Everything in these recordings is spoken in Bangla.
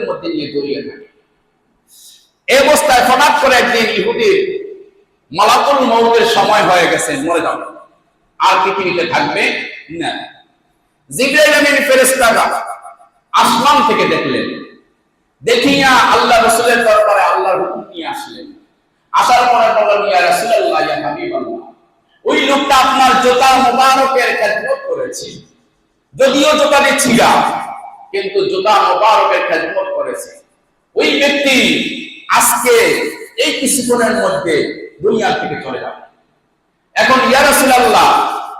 মধ্যে নিয়ে জড়িয়ে থাকে। এই অবস্থায় হঠাৎ করে একদিন ইহুদির মালাকুল মউতের সময় হয়ে গেছে, মরে যাবে, আর পৃথিবীতে থাকবে না। জিবরাইল আমিন ফেরেশতারা আসমান থেকে দেখলেন, দেখিয়া আল্লাহ রাসূলের দরবারে আল্লাহর হুকুম নিয়ে আসলেন। আসার পরে বললেন, ইয়া রাসূলুল্লাহ, ইয়া হাবিবাল্লাহ, ওই লোকটা আপনার জুতা মুবারকের খেদমত করেছে, যদিও জুতাটি ছিঁড়া, কিন্তু জুতা মুবারকের খেদমত করেছে। ওই ব্যক্তি আজকে এই কিছুক্ষণের মধ্যে দুনিয়া থেকে চলে যাবে। এখন ইয়া রাসূলুল্লাহ,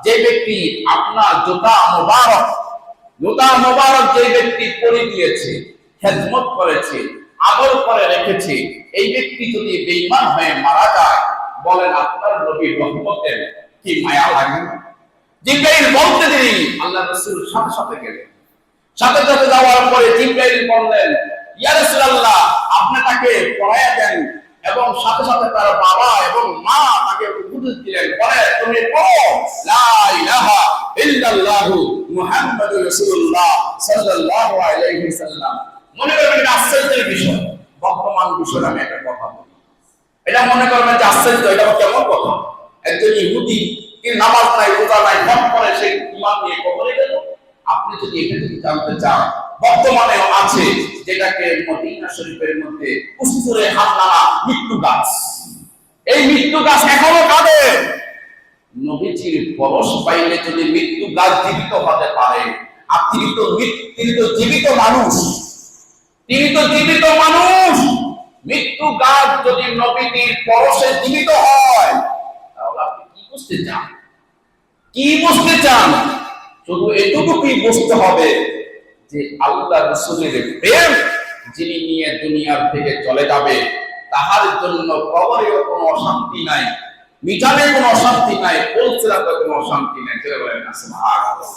যে ব্যক্তি আপনার জুতা মুবারক যে ব্যক্তি পরে দিয়েছে, খেদমত করেছে, আমল করে রেখেছে, এই ব্যক্তি যদি বেঈমান হয়ে মারা যায়, বলেন আপনার নবীর রহমতের কি মায়া লাগে না? জিবরাইল বলতে দেরি, আল্লাহ রাসূল সাথে সাথে গেলেন। সাথে সাথে যাওয়ার পরে জিবরাইল বললেন, ইয়া রাসূলুল্লাহ, আপনি তাকে পড়ায়া দেন। এবং সাথে সাথে তার বাবা এবং মা তাকে উপদেশ দিলেন, বলে তুমি পড়ো লা ইলাহা ইল্লাল্লাহু মুহাম্মাদুর রাসূলুল্লাহ সাল্লাল্লাহু আলাইহি সাল্লাম। মনে করবেন এটা আশ্চর্যের বিষয়। বর্তমান বিষয় আমি একটা কথা বলি, এটা মনে করবেন যে আশ্চর্য, এটা কেমন কথা? একজন ইহুদি কি নামাজ নাই, রোজা নাই, হজ করে, সে ঈমান নিয়ে কবরে গেল। আপনি যদি এটা যদি জানতে চান, বর্তমানেও আছে, যেটাকে মদিনা শরীফের মধ্যে উস্তুরে হামলানা মৃত্যু গাছ। এই মৃত্যু গাছ এখনো কাঁদে। নবীজির পরশ পাইলে যদি মৃত্যু গাছ জীবিত হতে পারে, আর তিনি তো জীবিত মানুষ, মৃত্যু গাছ যদি নবীজির পরশে জীবিত হয়, তাহলে আপনি কি বুঝতে চান? শুধু এতটুকুই বুঝতে হবে যে আল্লাহ রাসূলের প্রেম যিনি নিয়ে দুনিয়ার থেকে চলে যাবে, তাহার জন্য কবরেও কোনো অশান্তি নাই, মিজানে কোনো অশান্তি নাই, পুলসিরাতে কোনো অশান্তি নাই। বলেন না সুবহানাল্লাহ।